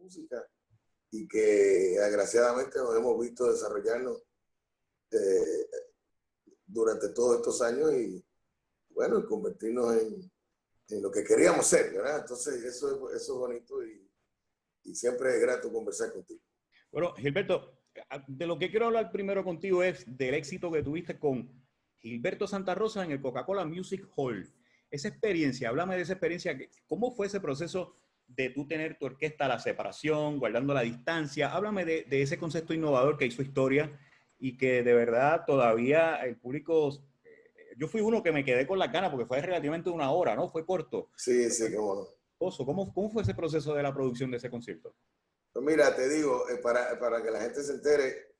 música y que agraciadamente nos hemos visto desarrollarnos durante todos estos años y bueno, convertirnos en lo que queríamos ser, ¿verdad? Entonces eso es bonito y siempre es grato conversar contigo. Bueno, Gilberto, de lo que quiero hablar primero contigo es del éxito que tuviste con Gilberto Santa Rosa en el Coca-Cola Music Hall. Esa experiencia, háblame de esa experiencia. ¿Cómo fue ese proceso de tú tener tu orquesta a la separación, guardando la distancia? Háblame de ese concepto innovador que hizo historia y que de verdad todavía el público... Yo fui uno que me quedé con las ganas porque fue relativamente una hora, ¿no? Fue corto. Sí, sí, cómo no. ¿Cómo fue ese proceso de la producción de ese concierto? Pues mira, te digo, para que la gente se entere,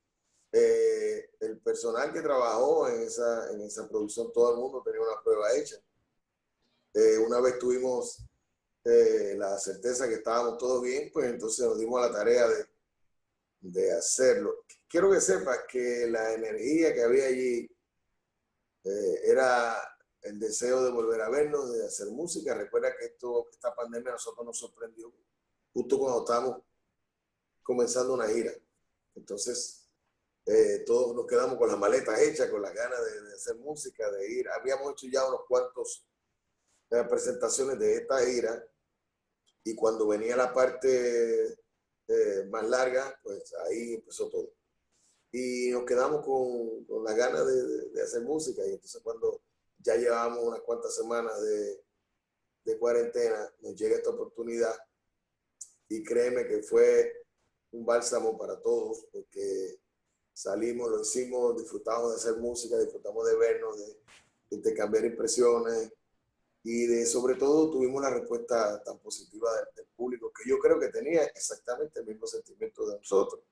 el personal que trabajó en esa producción, todo el mundo tenía una prueba hecha. Una vez tuvimos la certeza que estábamos todos bien, pues entonces nos dimos a la tarea de hacerlo. Quiero que sepas que la energía que había allí era el deseo de volver a vernos, de hacer música. Recuerda que esta pandemia a nosotros nos sorprendió justo cuando estábamos comenzando una gira. Entonces, todos nos quedamos con las maletas hechas, con las ganas de hacer música, de ir. Habíamos hecho ya unos cuantos presentaciones de esta gira y cuando venía la parte más larga, pues ahí empezó todo. Y nos quedamos con las ganas de hacer música y entonces cuando ya llevábamos unas cuantas semanas de cuarentena, nos llega esta oportunidad y créeme que fue un bálsamo para todos porque salimos, lo hicimos, disfrutamos de hacer música, disfrutamos de vernos, de intercambiar impresiones y sobre todo tuvimos una respuesta tan positiva del público que yo creo que tenía exactamente el mismo sentimiento de nosotros.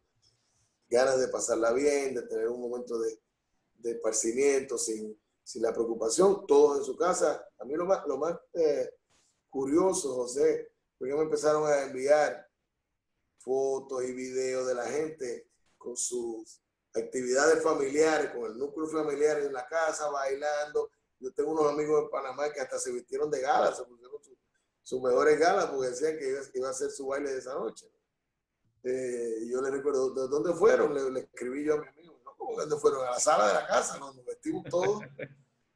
Ganas de pasarla bien, de tener un momento de esparcimiento sin la preocupación, todos en su casa. A mí lo más curioso, José, porque me empezaron a enviar fotos y videos de la gente con sus actividades familiares, con el núcleo familiar en la casa, bailando. Yo tengo unos amigos en Panamá que hasta se vistieron de gala, se pusieron sus mejores galas porque decían que iba a ser su baile de esa noche. Y yo le recuerdo, ¿de dónde fueron? Le escribí yo a mi amigo, ¿no? ¿Cómo dónde fueron? A la sala de la casa, nos vestimos todos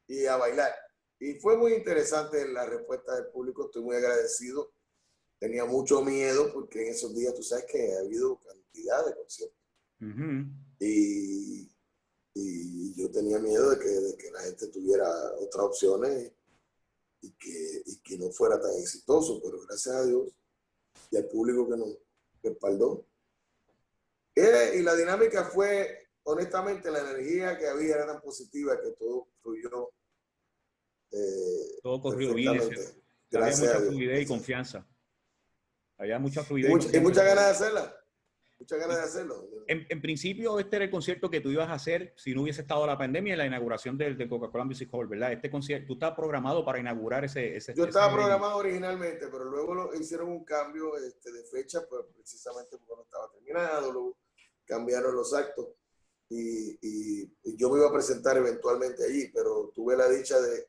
y a bailar. Y fue muy interesante la respuesta del público, estoy muy agradecido. Tenía mucho miedo porque en esos días tú sabes que ha habido cantidad de conciertos. Y yo tenía miedo de que la gente tuviera otras opciones y que no fuera tan exitoso, pero gracias a Dios y al público que nos respaldó. Y la dinámica fue, honestamente, la energía que había era tan positiva que todo fluyó todo corrió bien. Había mucha fluidez y confianza. Había mucha fluidez y muchas ganas de hacerla. Muchas ganas de hacerlo. En principio, este era el concierto que tú ibas a hacer si no hubiese estado la pandemia en la inauguración del Coca-Cola Music Hall, ¿verdad? Este concierto, tú estabas programado para inaugurar ese Yo estaba programado originalmente, pero luego hicieron un cambio de fecha, pues precisamente porque no estaba terminado, luego cambiaron los actos y yo me iba a presentar eventualmente allí, pero tuve la dicha de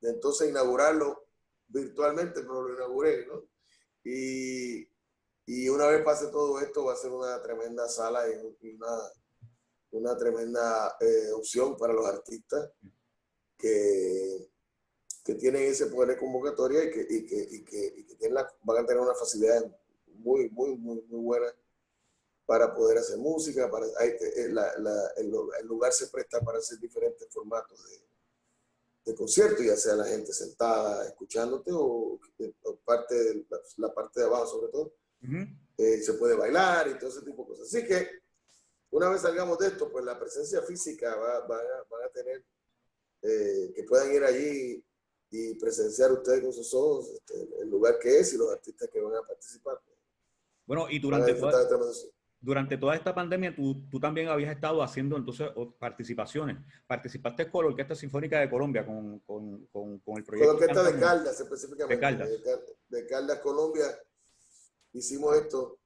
entonces inaugurarlo virtualmente, pero lo inauguré, ¿no? Y una vez pase todo esto, va a ser una tremenda sala y una tremenda opción para los artistas que tienen ese poder de convocatoria y que van a tener una facilidad muy buena para poder hacer música. El lugar se presta para hacer diferentes formatos de concierto, ya sea la gente sentada escuchándote o la parte de abajo sobre todo. Se puede bailar y todo ese tipo de cosas. Así que una vez salgamos de esto, pues la presencia física van a tener que puedan ir allí y presenciar ustedes con sus ojos el lugar que es y los artistas que van a participar. Bueno, y durante toda esta pandemia tú también habías estado haciendo entonces participaciones. Participaste con la Orquesta Sinfónica de Colombia, con el proyecto. Con la Orquesta de Caldas específicamente. De Caldas. De Caldas, Colombia. Hicimos esto.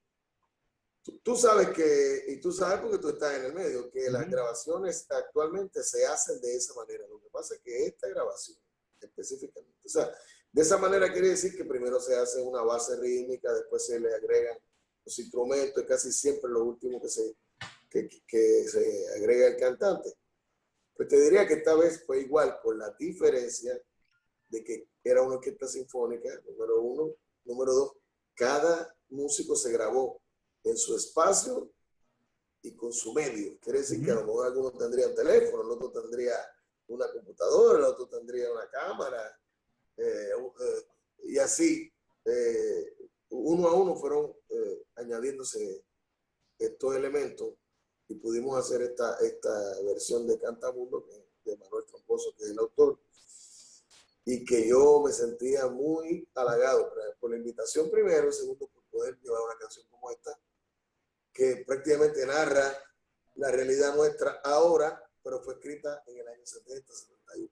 Tú sabes y tú sabes porque tú estás en el medio, que las grabaciones actualmente se hacen de esa manera. Lo que pasa es que esta grabación específicamente, o sea, de esa manera quiere decir que primero se hace una base rítmica, después se le agregan los instrumentos, es casi siempre lo último que se agrega el cantante. Pues te diría que esta vez fue igual, por la diferencia de que era una orquesta sinfónica, número uno. Número dos, cada músico se grabó en su espacio y con su medio. Quiere decir que a lo mejor algunos tendrían teléfono, el otro tendría una computadora, el otro tendría una cámara, y así, uno a uno fueron añadiéndose estos elementos y pudimos hacer esta versión de Cantamundo de Manuel Troncoso, que es el autor, y que yo me sentía muy halagado por la invitación primero, segundo por poder llevar una canción como esta, que prácticamente narra la realidad nuestra ahora, pero fue escrita en el año 70, 71.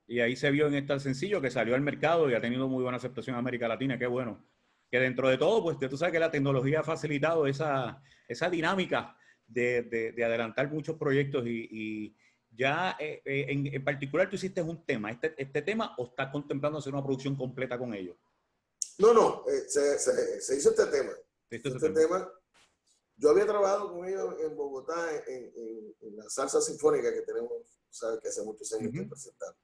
Y ahí se vio en este sencillo que salió al mercado y ha tenido muy buena aceptación en América Latina. Qué bueno. Que dentro de todo, pues tú sabes que la tecnología ha facilitado esa dinámica de adelantar muchos proyectos y ya en particular tú hiciste un tema. ¿Este tema o estás contemplando hacer una producción completa con ellos? No, se hizo este tema. Este tema. Yo había trabajado con ellos en Bogotá en la salsa sinfónica que tenemos, sabes que hace muchos años que presentamos.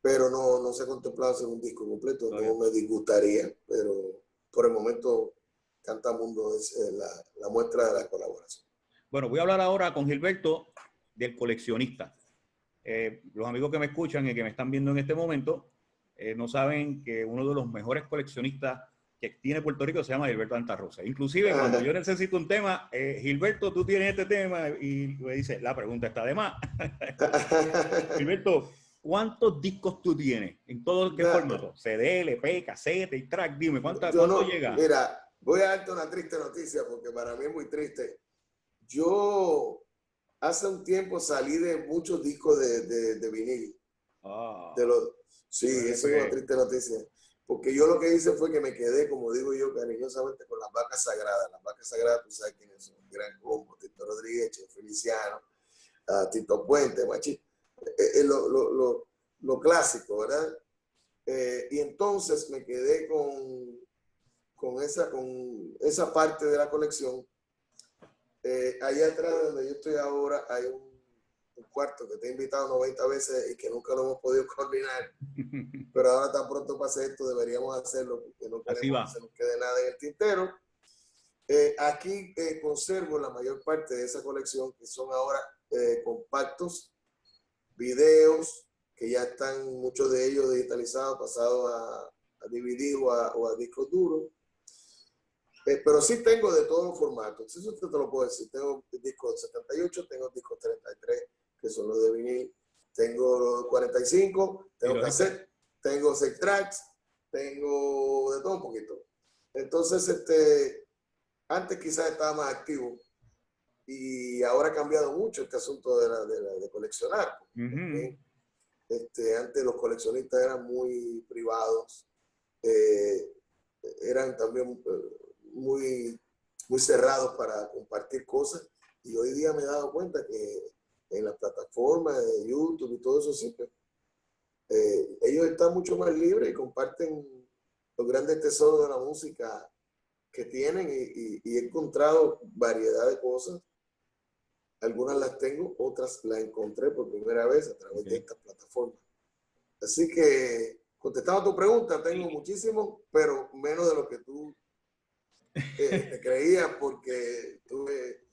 Pero no se ha contemplado hacer un disco completo, no me disgustaría, pero por el momento Cantamundo es la muestra de la colaboración. Bueno, voy a hablar ahora con Gilberto del coleccionista. Los amigos que me escuchan y que me están viendo en este momento no saben que uno de los mejores coleccionistas que tiene Puerto Rico se llama Gilberto Santa Rosa. Inclusive cuando yo necesito un tema, Gilberto, tú tienes este tema, y me dice, la pregunta está de más. Gilberto, ¿cuántos discos tú tienes? ¿En todo qué formato? CD, LP, cassette y track. Dime, ¿cuánto llega? Mira, voy a darte una triste noticia porque para mí es muy triste. Yo hace un tiempo salí de muchos discos de vinil. Sí, eso es una triste noticia. Porque yo lo que hice fue que me quedé, como digo yo, cariñosamente con las vacas sagradas. Las vacas sagradas, tú sabes quiénes son. Gran Combo, Tito Rodríguez, Che Feliciano, Tito Puente, Machín. Lo clásico, ¿verdad? Y entonces me quedé con esa parte de la colección. Allá atrás donde yo estoy ahora hay un cuarto que te he invitado 90 veces y que nunca lo hemos podido coordinar, pero ahora tan pronto pase esto deberíamos hacerlo porque no queremos que se nos quede nada en el tintero. Aquí conservo la mayor parte de esa colección, que son ahora compactos, videos que ya están muchos de ellos digitalizados, pasados a DVD o a discos duros. Pero sí tengo de todos los formatos. Eso te lo puedo decir. Tengo discos 78, tengo discos 33, que son los de vinil. Tengo los 45, tengo cassette, tengo 6 tracks, tengo de todo un poquito. Entonces, antes quizás estaba más activo y ahora ha cambiado mucho este asunto de coleccionar. Antes los coleccionistas eran muy privados, eran también muy cerrados para compartir cosas, y hoy día me he dado cuenta que en las plataformas de YouTube y todo eso siempre ellos están mucho más libres y comparten los grandes tesoros de la música que tienen, y he encontrado variedad de cosas. Algunas las tengo, otras las encontré por primera vez a través de estas plataformas. Así que, contestando a tu pregunta, tengo muchísimo, pero menos de lo que tú te creías, porque tuve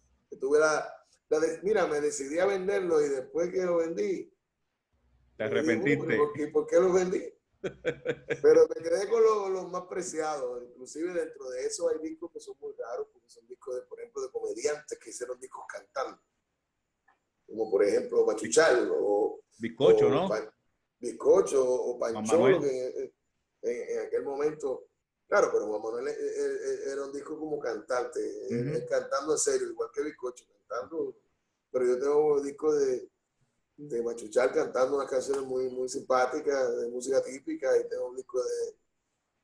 mira, me decidí a venderlo y después que lo vendí, te arrepentiste. Dije, ¿por qué lo vendí? Pero me quedé con los más preciados. Inclusive dentro de eso hay discos que son muy raros, porque son discos, por ejemplo, de comediantes que hicieron discos cantando. Como por ejemplo Machuchal o Bizcocho, ¿no? Bizcocho o Pancholo, que en aquel momento, claro, pero Juan Manuel era un disco como cantante, él cantando en serio, igual que Bizcocho, cantando. Pero yo tengo un disco de Machuchal cantando unas canciones muy, muy simpáticas, de música típica, y tengo un disco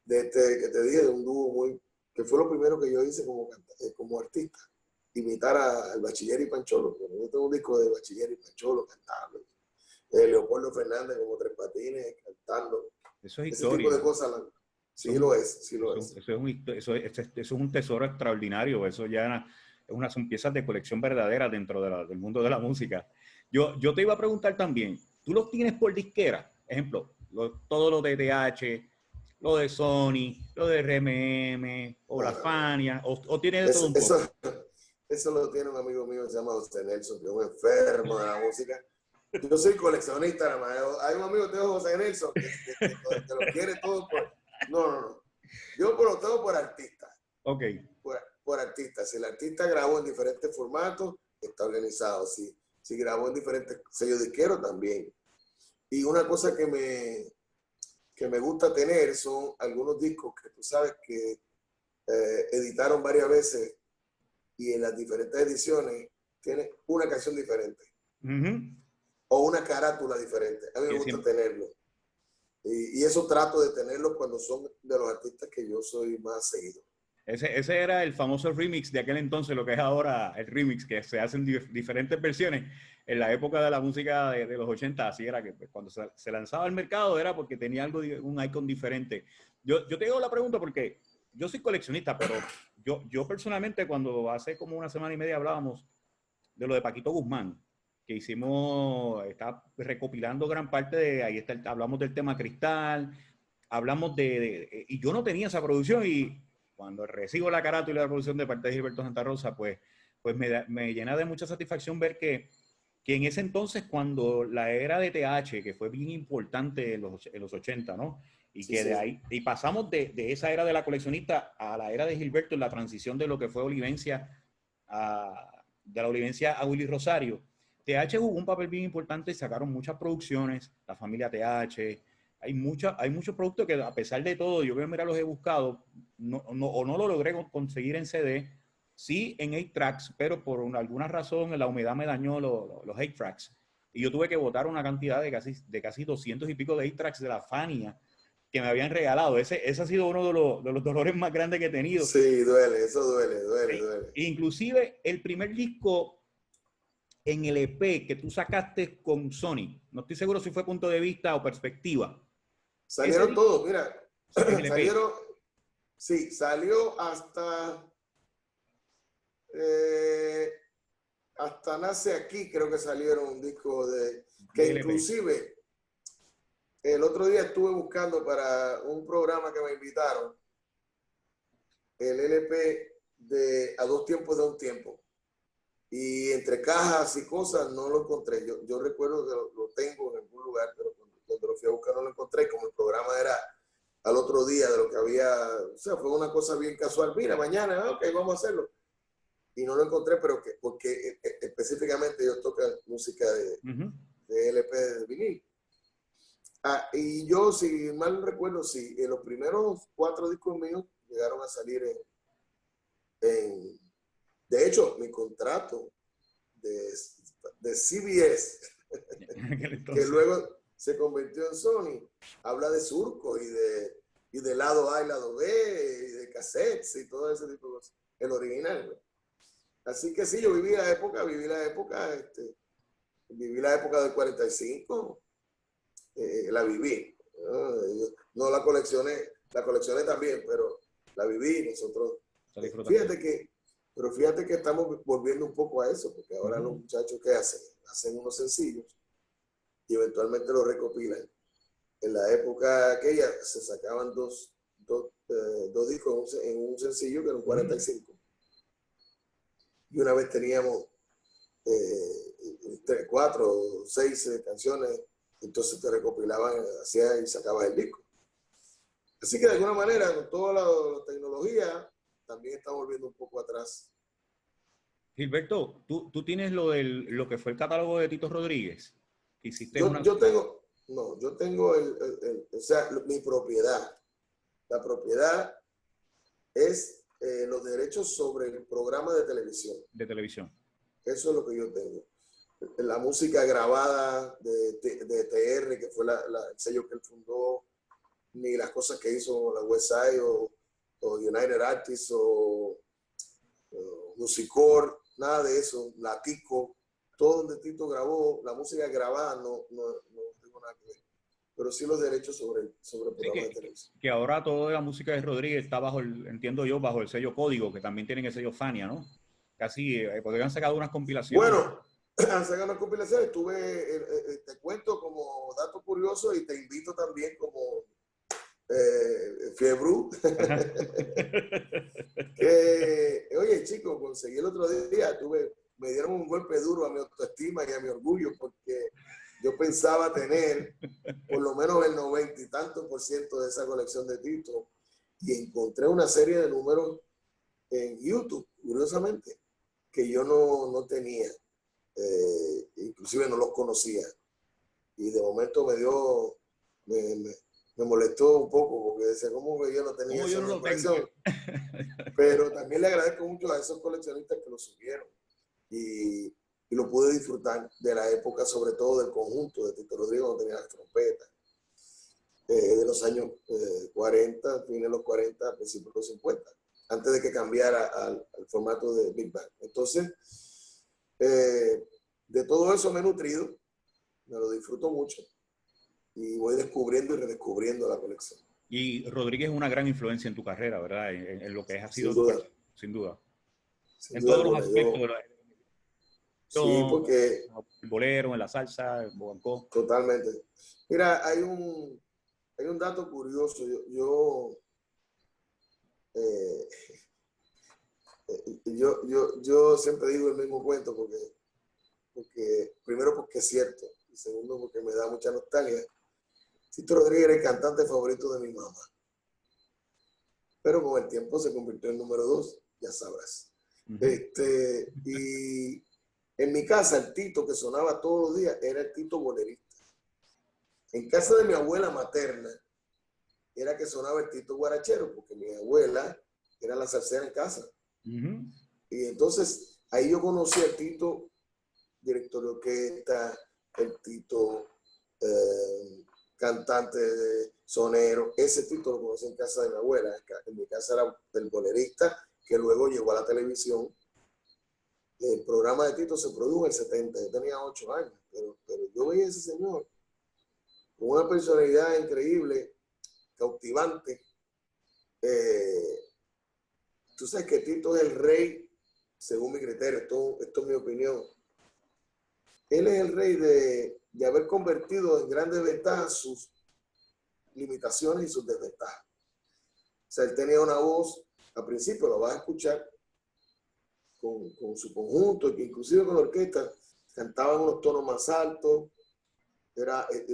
de que te dije, de un dúo que fue lo primero que yo hice como artista, imitar al Bachiller y Pancholo. Yo tengo un disco de Bachiller y Pancholo cantando, Leopoldo Fernández como Tres Patines cantando. Eso es ese historia. tipo de cosas Sí lo es, sí lo eso, es. eso es un tesoro extraordinario. Eso ya son piezas de colección verdadera dentro del mundo de la música. Yo te iba a preguntar también, ¿tú los tienes por disquera? Ejemplo, todo lo de TH, lo de Sony, lo de RMM, o No, la no, no. Fania, o tienes de todo Eso, un eso, poco. eso lo tiene un amigo mío que se llama José Nelson, que es un enfermo de la música. Yo soy coleccionista, nada más. Hay un amigo que tengo, José Nelson, que lo quiere todo por... No, no, no. Yo por lo tengo por artista. Ok. Por artista. Si el artista grabó en diferentes formatos, está organizado. Si grabó en diferentes sellos disqueros, también. Y una cosa que me gusta tener son algunos discos que tú sabes que editaron varias veces y en las diferentes ediciones tiene una canción diferente o una carátula diferente. A mí me gusta tenerlo. Y eso trato de tenerlo cuando son de los artistas que yo soy más seguido. Ese era el famoso remix de aquel entonces, lo que es ahora el remix, que se hacen diferentes versiones. En la época de la música de los 80, así era que pues, cuando se lanzaba al mercado era porque tenía algo, un icon diferente. Yo te hago la pregunta porque yo soy coleccionista, pero yo personalmente cuando hace como una semana y media hablábamos de lo de Paquito Guzmán, que hicimos, está recopilando gran parte de, ahí está, hablamos del tema Cristal, hablamos y yo no tenía esa producción y cuando recibo la carátula de la producción de parte de Gilberto Santa Rosa, pues me llena de mucha satisfacción ver que en ese entonces, cuando la era de TH, que fue bien importante en los 80, ¿no? Y Sí, que de sí. ahí, y pasamos de esa era de la coleccionista a la era de Gilberto, en la transición de lo que fue Olivencia, de la Olivencia a Willy Rosario. TH jugó un papel bien importante y sacaron muchas producciones, la familia TH, hay muchos productos que a pesar de todo, yo que mira los he buscado, o no lo logré conseguir en CD, sí en 8 tracks, pero por alguna razón la humedad me dañó los 8 tracks. Y yo tuve que botar una cantidad de casi 200 y pico de 8 tracks de la Fania que me habían regalado. Ese ha sido uno de los dolores más grandes que he tenido. Sí, duele, eso duele, duele, duele. Inclusive el primer disco en el EP que tú sacaste con Sony, no estoy seguro si fue punto de vista o perspectiva. Ese Salieron disco todos, mira, es el EP. salieron, sí, salió eh, hasta Nace Aquí, creo que salieron un disco que DLP. inclusive el otro día estuve buscando para un programa que me invitaron, el LP de A Dos Tiempos de un Tiempo. Y entre cajas y cosas no lo encontré. Yo recuerdo que lo tengo en algún lugar, pero cuando lo fui a buscar no lo encontré. Como el programa era al otro día de lo que había, o sea, fue una cosa bien casual. Mira, mañana, ok, vamos a hacerlo. Y no lo encontré, pero porque específicamente ellos tocan música de LP de vinil. Y yo, si mal no recuerdo, sí, los primeros 4 discos míos llegaron a salir de hecho, mi contrato de CBS, que luego se convirtió en Sony, habla de surco y de lado A y lado B, y de cassettes y todo ese tipo de cosas. El original, ¿no? Así que sí, yo viví la época del 45, la viví. No la coleccioné también, pero la viví. Nosotros, fíjate que estamos volviendo un poco a eso, porque ahora los muchachos que hacen unos sencillos y eventualmente los recopilan. En la época aquella se sacaban dos discos en un sencillo que era un 45. Y una vez teníamos 4 o 6 canciones, entonces te recopilaban, hacías y sacabas el disco. Así que de alguna manera, con toda la tecnología, también estamos volviendo un poco atrás. Gilberto, tú tienes lo que fue el catálogo de Tito Rodríguez. Hiciste una... Yo tengo, no, yo tengo o sea, mi propiedad. La propiedad es los derechos sobre el programa de televisión. De televisión. Eso es lo que yo tengo. La música grabada de TR, que fue el sello que él fundó, ni las cosas que hizo la Westside o United Artists o Musicor, nada de eso, Latico, todo donde Tito grabó, la música grabada no tengo nada que ver. pero sí los derechos sobre el programa de televisión. Que ahora toda la música de Rodríguez está bajo entiendo yo, bajo el sello Código, que también tienen el sello Fania, ¿no? Casi, porque han sacado unas compilaciones. Bueno, han sacado unas compilaciones, te cuento como dato curioso y te invito también como Fiebru. Que, oye, chicos, conseguí el otro día, me dieron un golpe duro a mi autoestima y a mi orgullo, porque yo pensaba tener por lo menos el 90 y tantos % de esa colección de Tito, y encontré una serie de números en YouTube, curiosamente, que yo no tenía, inclusive no los conocía, y de momento me molestó un poco, porque decía, ¿cómo que yo no tenía Yo esa no lo colección? Pero también le agradezco mucho a esos coleccionistas que lo subieron, y lo pude disfrutar de la época, sobre todo del conjunto de Tito Rodríguez, donde tenía las trompetas, de los años 40, fines de los 40, principios de los 50, antes de que cambiara al formato de Big Band. Entonces, de todo eso me he nutrido, me lo disfruto mucho y voy descubriendo y redescubriendo la colección. Y Rodríguez es una gran influencia en tu carrera, ¿verdad? En lo que ha sido sin duda. Sin duda. Sin en duda todos alguna. los aspectos. Sí, porque... El bolero, en la salsa, el bobancó. Totalmente. Mira, hay un dato curioso. Yo siempre digo el mismo cuento porque primero porque es cierto y segundo porque me da mucha nostalgia. Tito Rodríguez era el cantante favorito de mi mamá, pero con el tiempo se convirtió en número 2, ya sabrás. Y en mi casa el Tito que sonaba todos los días era el Tito bolerista. En casa de mi abuela materna era que sonaba el Tito guarachero, porque mi abuela era la salsera en casa. Y entonces ahí yo conocí al Tito director de orquesta, el Tito cantante de sonero. Ese Tito lo conocí en casa de mi abuela. En mi casa era el bolerista, que luego llegó a la televisión. El programa de Tito se produjo en el 70, yo tenía 8 años, pero yo veía a ese señor con una personalidad increíble, cautivante. Tú sabes que Tito es el rey, según mi criterio, esto es mi opinión. Él es el rey de haber convertido en grandes ventajas sus limitaciones y sus desventajas. O sea, él tenía una voz, al principio lo vas a escuchar con su conjunto, que inclusive con la orquesta cantaba en unos tonos más altos,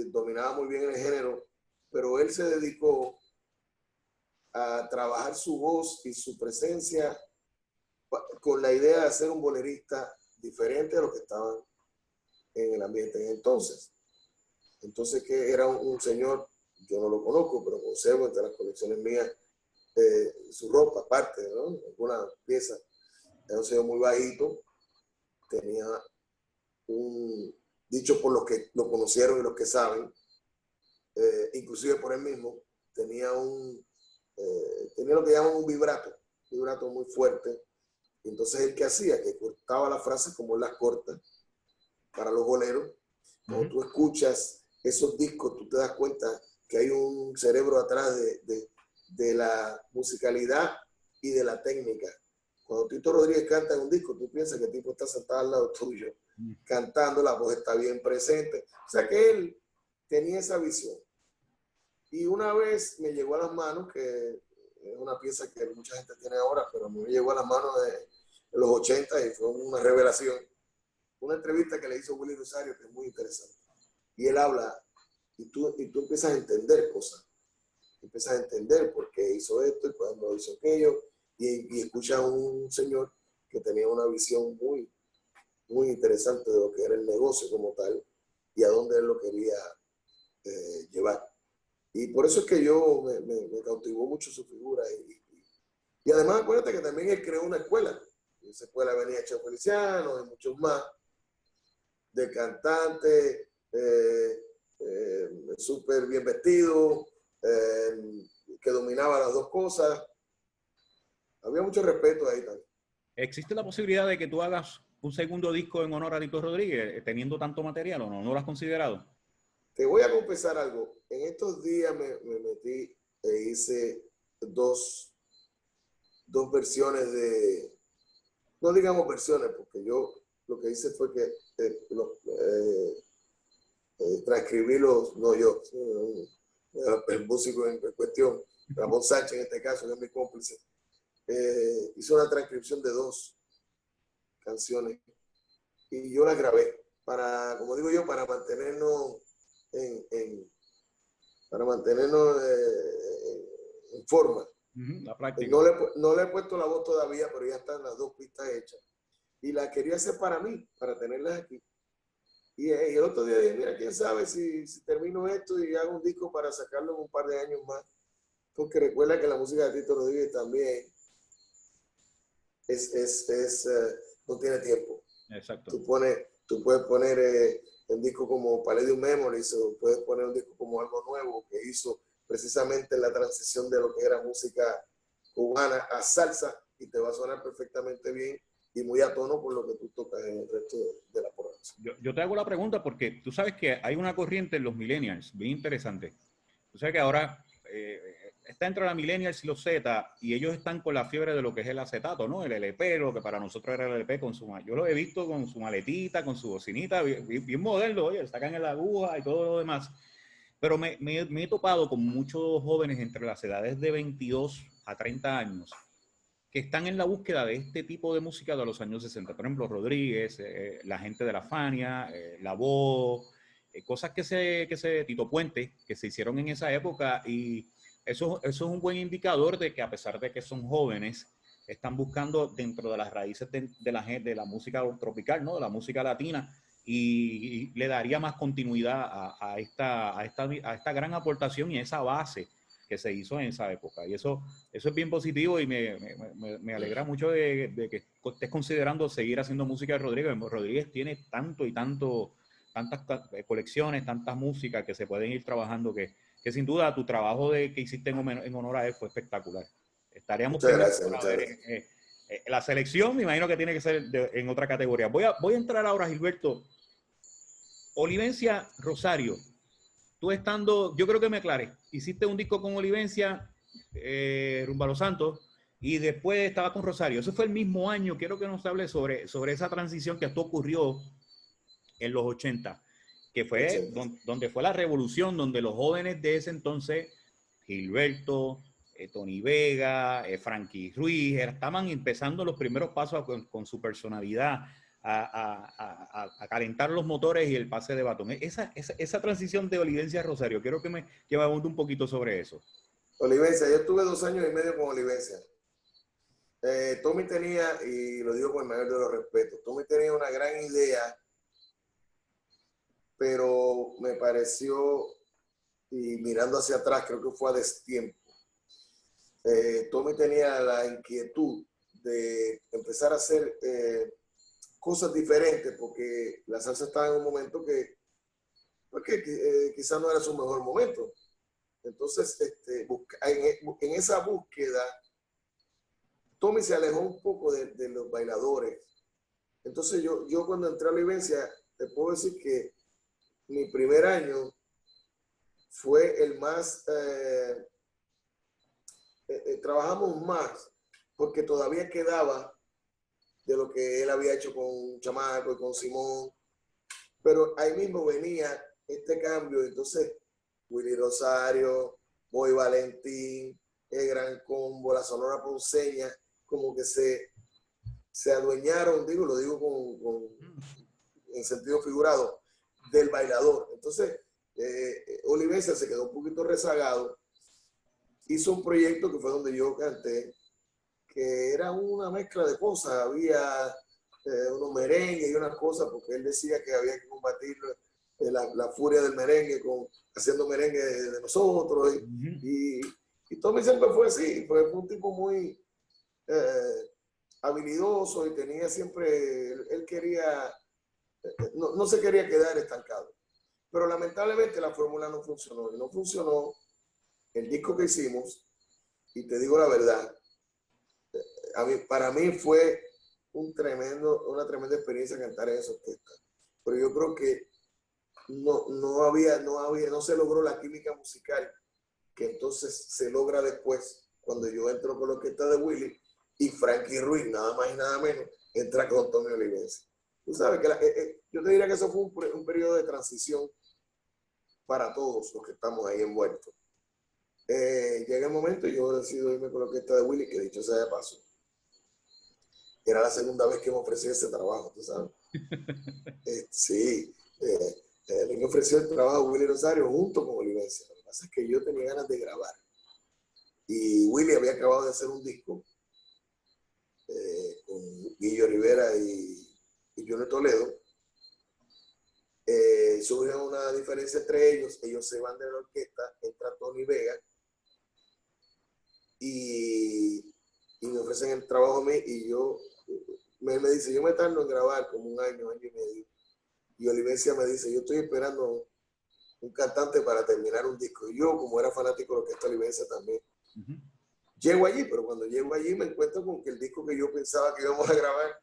dominaba muy bien el género, pero él se dedicó a trabajar su voz y su presencia con la idea de ser un bolerista diferente a lo que estaban en el ambiente en entonces. Entonces, que era un señor, yo no lo conozco, pero conservo entre las colecciones mías su ropa, aparte, ¿no? Alguna pieza. Era un señor muy bajito, tenía dicho por los que lo conocieron y los que saben, inclusive por él mismo, tenía lo que llaman un vibrato muy fuerte. Y entonces él, ¿qué hacía? Que cortaba las frases como él las corta para los boleros. Cuando tú escuchas esos discos, tú te das cuenta que hay un cerebro atrás de la musicalidad y de la técnica. Cuando Tito Rodríguez canta en un disco, tú piensas que el tipo está sentado al lado tuyo, cantando, la voz está bien presente. O sea que él tenía esa visión. Y una vez me llegó a las manos, que es una pieza que mucha gente tiene ahora, pero a mí me llegó a las manos de los 80 y fue una revelación. Una entrevista que le hizo Willy Rosario, que es muy interesante. Y él habla, y tú empiezas a entender cosas. Empiezas a entender por qué hizo esto y cuándo hizo aquello. Y escuchas a un señor que tenía una visión muy, muy interesante de lo que era el negocio como tal y a dónde él lo quería llevar. Y por eso es que yo me cautivó mucho su figura. Y además, acuérdate que también él creó una escuela. En esa escuela venía Cheo Feliciano y muchos más, de cantantes, súper bien vestido, que dominaba las dos cosas. Había mucho respeto ahí también. ¿Existe la posibilidad de que tú hagas un segundo disco en honor a Tito Rodríguez, teniendo tanto material o no? ¿No lo has considerado? Te voy a confesar algo. En estos días me metí e hice dos versiones no digamos versiones, porque yo lo que hice fue que transcribí no yo, el músico en cuestión, Ramón Sánchez en este caso, que es mi cómplice, hizo una transcripción de 2 canciones y yo las grabé como digo yo, para mantenernos en forma. La práctica. No le he puesto la voz todavía, pero ya están las 2 pistas hechas. Y la quería hacer para mí, para tenerlas aquí. Y el otro día dije, mira, quién sabe si termino esto y hago un disco para sacarlo en un par de años más. Porque recuerda que la música de Tito Rodríguez también no tiene tiempo. Exacto. Tú puedes poner un disco como Palladium Memories, o puedes poner un disco como Algo Nuevo, que hizo precisamente la transición de lo que era música cubana a salsa, y te va a sonar perfectamente bien y muy a tono por lo que tú tocas en el resto de la programación. Yo te hago la pregunta porque tú sabes que hay una corriente en los millennials bien interesante. Tú sabes que ahora está entre la millennials y los Z, y ellos están con la fiebre de lo que es el acetato, ¿no? El LP, lo que para nosotros era el LP yo lo he visto con su maletita, con su bocinita, bien moderno, oye, sacan en la aguja y todo lo demás. Pero me he topado con muchos jóvenes entre las edades de 22 a 30 años que están en la búsqueda de este tipo de música de los años 60. Por ejemplo, Rodríguez, la gente de la Fania, La Voz, cosas Tito Puente, que se hicieron en esa época, y eso es un buen indicador de que a pesar de que son jóvenes, están buscando dentro de las raíces de la música tropical, ¿no? De la música latina, y le daría más continuidad a esta gran aportación y a esa base que se hizo en esa época. Y eso es bien positivo, y me alegra mucho de que estés considerando seguir haciendo música de Rodríguez. Rodríguez tiene tantas colecciones, tantas músicas que se pueden ir trabajando, que sin duda tu trabajo que hiciste en honor a él fue espectacular. Estaríamos pendientes para ver la selección. Me imagino que tiene que ser en otra categoría. Voy a entrar ahora, Gilberto. Olivencia Rosario. Tú estando, yo creo que me aclaré, hiciste un disco con Olivencia, Rumba a los Santos, y después estaba con Rosario. Eso fue el mismo año. Quiero que nos hable sobre esa transición que esto ocurrió en los 80, que fue donde fue la revolución, donde los jóvenes de ese entonces, Gilberto, Tony Vega, Frankie Ruiz, estaban empezando los primeros pasos con su personalidad a calentar los motores y el pase de batón. Esa transición de Olivencia a Rosario, quiero que me llevamos un poquito sobre eso. Olivencia, yo estuve 2 años y medio con Olivencia. Tommy tenía, y lo digo con el mayor de los respetos, Tommy tenía una gran idea, pero me pareció, y mirando hacia atrás, creo que fue a destiempo. Tommy tenía la inquietud de empezar a hacer cosas diferentes, porque la salsa estaba en un momento que quizás no era su mejor momento. Entonces, en esa búsqueda, Tommy se alejó un poco de los bailadores. Entonces yo cuando entré a Olivencia, te puedo decir que mi primer año fue el más, trabajamos más, porque todavía quedaba de lo que él había hecho con Chamaco y con Simón, pero ahí mismo venía este cambio. Entonces Willy Rosario, Boy Valentín, el Gran Combo, la Sonora Ponceña, como que se adueñaron, lo digo en sentido figurado, del bailador. Entonces, Olivencia se quedó un poquito rezagado, hizo un proyecto que fue donde yo canté, que era una mezcla de cosas, había unos merengues y unas cosas, porque él decía que había que combatir la furia del merengue haciendo merengue de nosotros, y Tommy siempre fue así, fue un tipo muy habilidoso, y tenía siempre, él quería, no se quería quedar estancado. Pero lamentablemente la fórmula no funcionó, y no funcionó el disco que hicimos. Y te digo la verdad, para mí fue una tremenda experiencia cantar en esa orquesta. Pero yo creo que no se logró la química musical que entonces se logra después cuando yo entro con la orquesta de Willy y Frankie Ruiz, nada más y nada menos, entra con Tommy Olivense. Tú sabes que yo te diría que eso fue un periodo de transición para todos los que estamos ahí envueltos. Llega el momento y yo decido irme con la orquesta de Willy, que dicho sea de paso, era la segunda vez que me ofreció ese trabajo, tú sabes. Sí, él me ofreció el trabajo a Willy Rosario junto con Olivense. Lo que pasa es que yo tenía ganas de grabar. Y Willy había acabado de hacer un disco con Guillo Rivera y Junior Toledo. Surge una diferencia entre ellos se van de la orquesta, entra Tony Vega y me ofrecen el trabajo a mí y me dice, yo me tardo en grabar como un año y medio. Y Olivencia me dice, yo estoy esperando un cantante para terminar un disco. Y yo, como era fanático de lo que es Olivencia también, llego allí, pero cuando llego allí me encuentro con que el disco que yo pensaba que íbamos a grabar,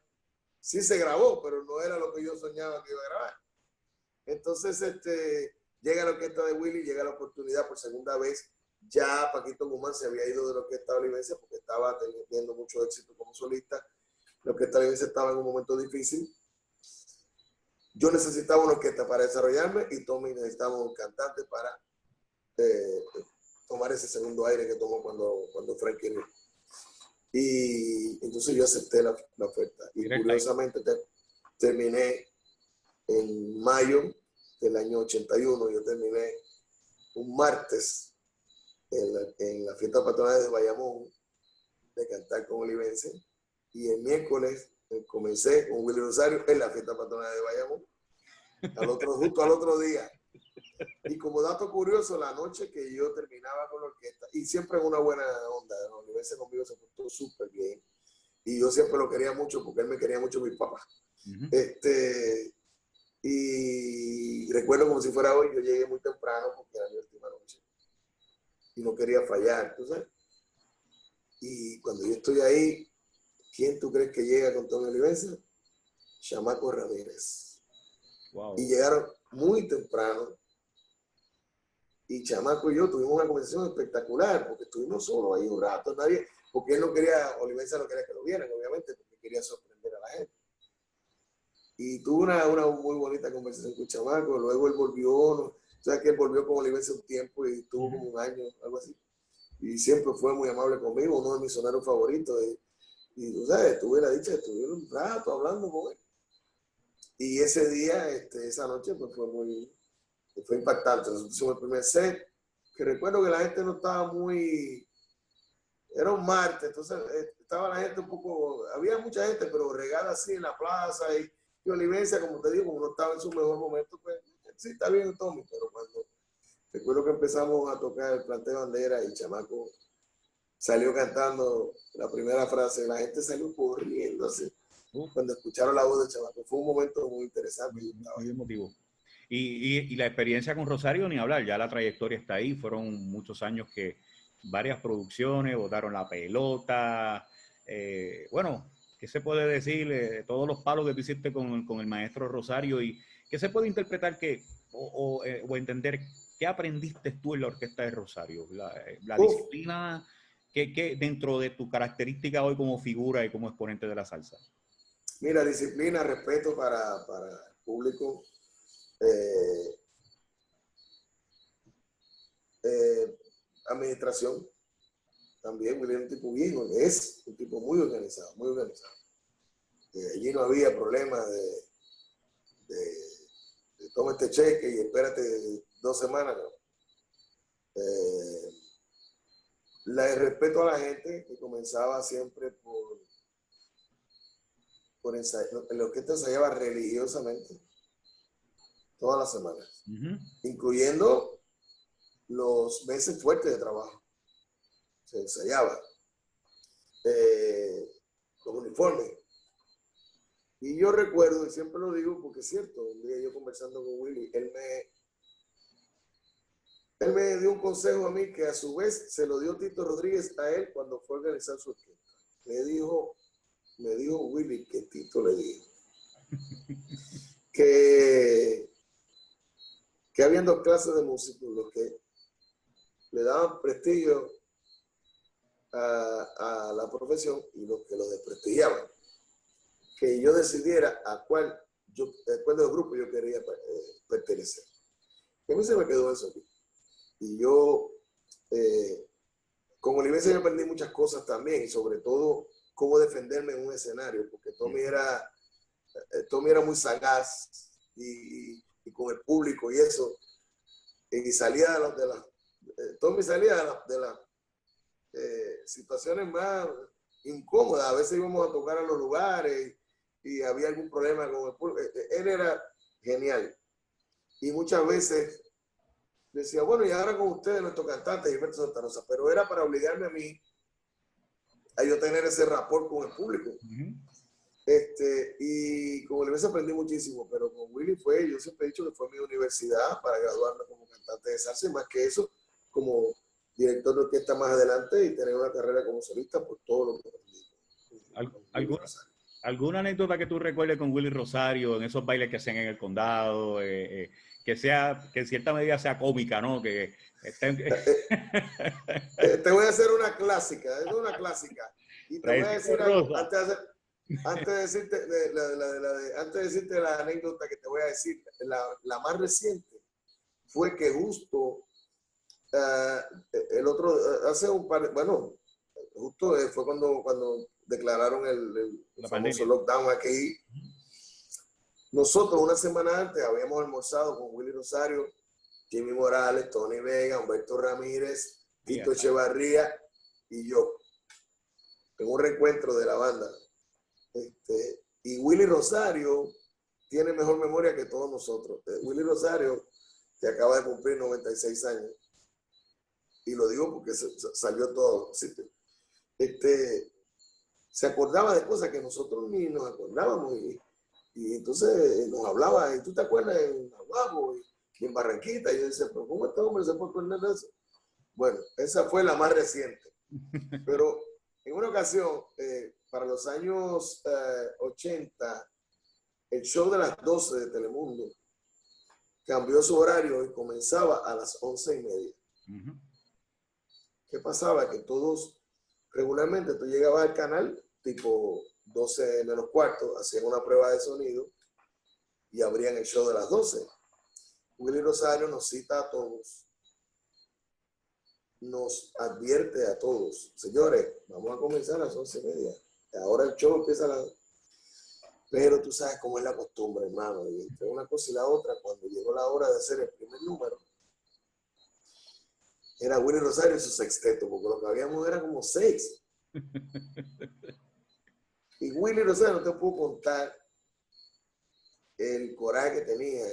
sí se grabó, pero no era lo que yo soñaba que iba a grabar. Entonces, llega la orquesta de Willy, llega la oportunidad por segunda vez. Ya Paquito Guzmán se había ido de la orquesta de Olivencia porque estaba teniendo mucho éxito como solista. La orquesta de Olivencia estaba en un momento difícil. Yo necesitaba una orquesta para desarrollarme y Tommy necesitaba un cantante para tomar ese segundo aire que tomó cuando Frankie vino. Y entonces yo acepté la oferta. Y curiosamente terminé en mayo del año 81. Yo terminé un martes en la fiesta patronal de Bayamón de cantar con Olivense. Y el miércoles comencé con Willy Rosario en la fiesta patronal de Bayamón. Justo al otro día. Y como dato curioso, la noche que yo terminaba con la orquesta, y siempre en una buena onda, ¿no? Olivense conmigo se portó súper bien. Y yo siempre lo quería mucho porque él me quería mucho mi papá. Y recuerdo como si fuera hoy, yo llegué muy temprano porque era mi última noche. Y no quería fallar, ¿tú sabes? Y cuando yo estoy ahí, ¿quién tú crees que llega con Tommy Olivense? Chamaco Ramírez. Wow. Y llegaron muy temprano. Y Chamaco y yo tuvimos una conversación espectacular, porque estuvimos solos ahí un rato, porque él no quería, Olivense no quería que lo vieran, obviamente, porque quería sorprender a la gente. Y tuve una muy bonita conversación con Chamaco, luego él volvió, o sea que él volvió con Olivense un tiempo y tuvo como un año, algo así. Y siempre fue muy amable conmigo, uno de mis soneros favoritos. Y tú sabes, tuve la dicha de estuve un rato hablando con él. Y ese día, esa noche, pues fue impactante. Nosotros hicimos el primer set, que recuerdo que la gente no estaba muy... Era un martes, entonces estaba la gente un poco... Había mucha gente, pero regada así en la plaza y Olivencia, como te digo, como no estaba en su mejor momento, pues sí, está bien Tommy, pero cuando... Recuerdo que empezamos a tocar el Planteo Bandera y Chamaco salió cantando la primera frase, la gente salió corriendo así. Cuando escucharon la voz de Chamaco, fue un momento muy interesante. Muy emotivo. Y la experiencia con Rosario, ni hablar, ya la trayectoria está ahí, fueron muchos años que varias producciones botaron la pelota, bueno, ¿qué se puede decir? Todos los palos que tú hiciste con el maestro Rosario y ¿qué se puede interpretar o entender qué aprendiste tú en la orquesta de Rosario? La disciplina que dentro de tu característica hoy como figura y como exponente de la salsa. Mira, disciplina, respeto para el público. Administración también, William es un tipo bien, es un tipo muy organizado, muy organizado. Allí no había problema de toma este cheque y espérate 2 semanas, no. El respeto a la gente, que comenzaba siempre por ensayar, lo que te ensayaba religiosamente todas las semanas, incluyendo los meses fuertes de trabajo. Se ensayaba los uniformes. Y yo recuerdo, y siempre lo digo porque es cierto, un día yo conversando con Willy, él me dio un consejo a mí que a su vez se lo dio Tito Rodríguez a él cuando fue a organizar su orquesta. Me dijo Willy que Tito le dijo que que habían dos clases de músicos, los que le daban prestigio a la profesión y los que los desprestigiaban. Que yo decidiera a cuál de los grupos yo quería pertenecer. Y a mí se me quedó eso aquí. Y yo, con Olivencia yo aprendí muchas cosas también, y sobre todo cómo defenderme en un escenario, porque Tommy era muy sagaz y con el público y eso, y salía Tommy salía de las situaciones más incómodas. A veces íbamos a tocar a los lugares y había algún problema con el público. Él era genial. Y muchas veces decía, bueno, y ahora con ustedes, nuestro cantante, Gilberto Santa Rosa, pero era para obligarme a mí a yo tener ese rapport con el público. Y con Olivencia aprendí muchísimo, pero con Willy yo siempre he dicho que fue mi universidad para graduarme como cantante de salsa, y más que eso, como director de orquesta más adelante y tener una carrera como solista por todo lo que aprendí. ¿Alguna anécdota que tú recuerdes con Willy Rosario en esos bailes que hacían en el condado? Que en cierta medida sea cómica, ¿no? Te voy a hacer una clásica, es una clásica. Y te voy a decir algo, antes de decirte la anécdota que te voy a decir, la más reciente fue que justo justo fue cuando declararon el famoso lockdown aquí. Nosotros una semana antes habíamos almorzado con Willy Rosario, Jimmy Morales, Tony Vega, Humberto Ramírez, Tito Echevarría y yo, en un reencuentro de la banda. Y Willy Rosario tiene mejor memoria que todos nosotros. Willy Rosario, que acaba de cumplir 96 años, y lo digo porque salió todo, ¿sí? Se acordaba de cosas que nosotros ni nos acordábamos, y entonces nos hablaba, y tú te acuerdas en Aguago y en Barranquita, y yo decía, pero ¿cómo este hombre se puede acordar de eso? Bueno, esa fue la más reciente, pero en una ocasión, para los años 80, el show de las 12 de Telemundo cambió su horario y comenzaba a las 11:30. ¿Qué pasaba? Que todos, regularmente tú llegabas al canal tipo 12 menos cuarto, hacían una prueba de sonido y abrían el show de las 12. Willy Rosario nos cita a todos, nos advierte a todos, señores, vamos a comenzar a las 11:30. Ahora el show empieza a las... Pero tú sabes cómo es la costumbre, hermano, y entre una cosa y la otra, cuando llegó la hora de hacer el primer número, era Willy Rosario y su sexteto, porque lo que habíamos era como 6. Y Willy Rosario, no te puedo contar el coraje que tenía,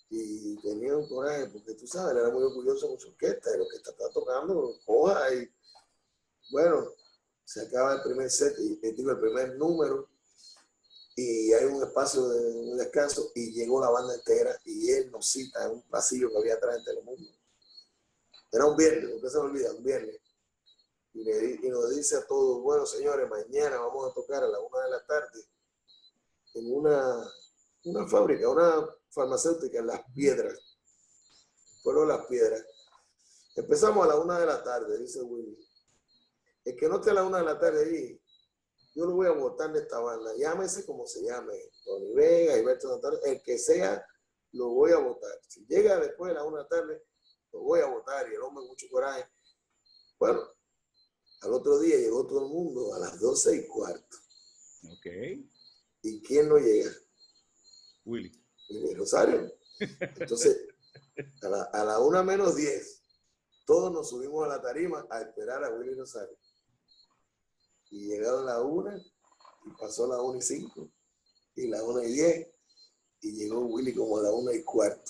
y tenía un coraje, porque tú sabes, él era muy orgulloso con su orquesta, de lo que está tocando, coja, y bueno, se acaba el primer set, el primer número, y hay un espacio de un descanso, y llegó la banda entera, y él nos cita en un pasillo que había atrás en Telemundo. Era un viernes, nunca se me olvida, un viernes. Y nos dice a todos, bueno, señores, mañana vamos a tocar a la 1 de la tarde en una fábrica, una farmacéutica en Las Piedras. Fueron Las Piedras. Empezamos a la 1 de la tarde, dice Willy. El que no esté a la 1 de la tarde ahí, yo lo voy a votar de esta banda. Llámese como se llame. Tony Vega, Gilberto Santa Rosa, el que sea, lo voy a votar. Si llega después de la 1 de la tarde, lo voy a votar. Y el hombre mucho coraje. Bueno, al otro día llegó todo el mundo a las 12:15. Ok. ¿Y quién no llega? Willy Rosario. Entonces, a la 1:10, todos nos subimos a la tarima a esperar a Willy Rosario. Y llegaron las 1, y pasó las 1:05, y las 1:10, y llegó Willy como a las 1:15.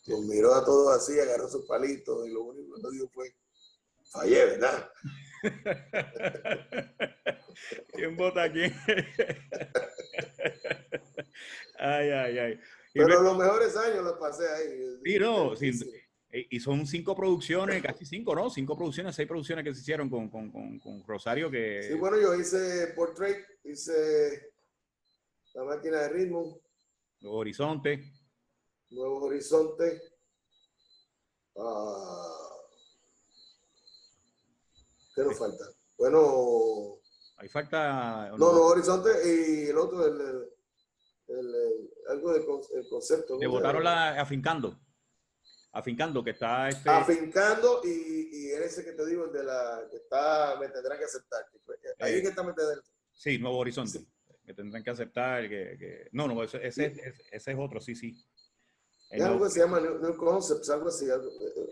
Nos miró a todos así, agarró sus palitos, y lo único que nos dijo fue, fallé, ¿verdad? ¿Quién vota a quién? Ay. Pero los mejores años los pasé ahí. Sí, no, y son 5 producciones, casi 5, ¿no? 5 producciones, 6 producciones que se hicieron con Rosario que... Sí, bueno, yo hice Portrait, hice La Máquina de Ritmo. Los Horizontes. Nuevos Horizontes. ¿Qué nos falta? Bueno. Ahí falta. No, Nuevos Horizontes y el otro, algo del concepto. Le botaron Afincando. Afincando, que está Afincando y ese que te digo, el de la que está, me tendrán que aceptar. Ahí es que está metido. Sí, Nuevo Horizonte. Sí. Que tendrán que aceptar. No, ese es otro, sí. Es algo que se llama New Concepts, algo así.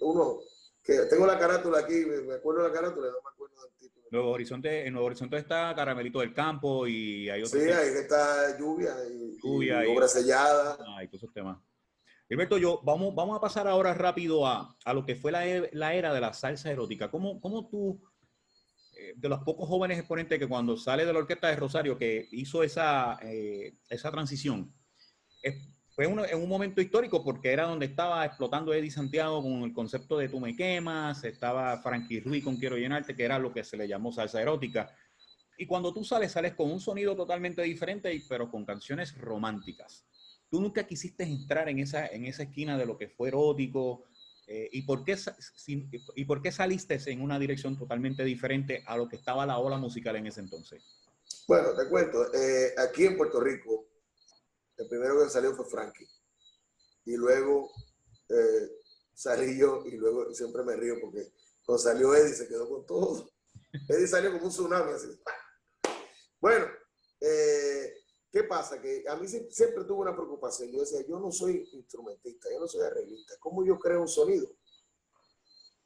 Uno, que tengo la carátula aquí, me acuerdo de la carátula, no me acuerdo del título. En Nuevo Horizonte está Caramelito del Campo y hay otros. Sí, ahí está Lluvia y Obra Sellada. Y todos esos temas. Gilberto, vamos a pasar ahora rápido a lo que fue la era de la salsa erótica. ¿Cómo tú, de los pocos jóvenes exponentes que cuando sale de la orquesta de Rosario, que hizo esa transición, fue en un momento histórico porque era donde estaba explotando Eddie Santiago con el concepto de Tú me quemas, estaba Frankie Ruiz con Quiero llenarte, que era lo que se le llamó salsa erótica. Y cuando tú sales con un sonido totalmente diferente, pero con canciones románticas. ¿Tú nunca quisiste entrar en esa esquina de lo que fue erótico? ¿Y por qué saliste en una dirección totalmente diferente a lo que estaba la ola musical en ese entonces? Bueno, te cuento. Aquí en Puerto Rico, el primero que salió fue Frankie. Y luego salí yo, y luego siempre me río porque cuando salió Eddie se quedó con todo. Eddie salió como un tsunami así. Bueno, ¿qué pasa? Que a mí siempre tuve una preocupación. Yo decía, yo no soy instrumentista, yo no soy arreglista. ¿Cómo yo creo un sonido?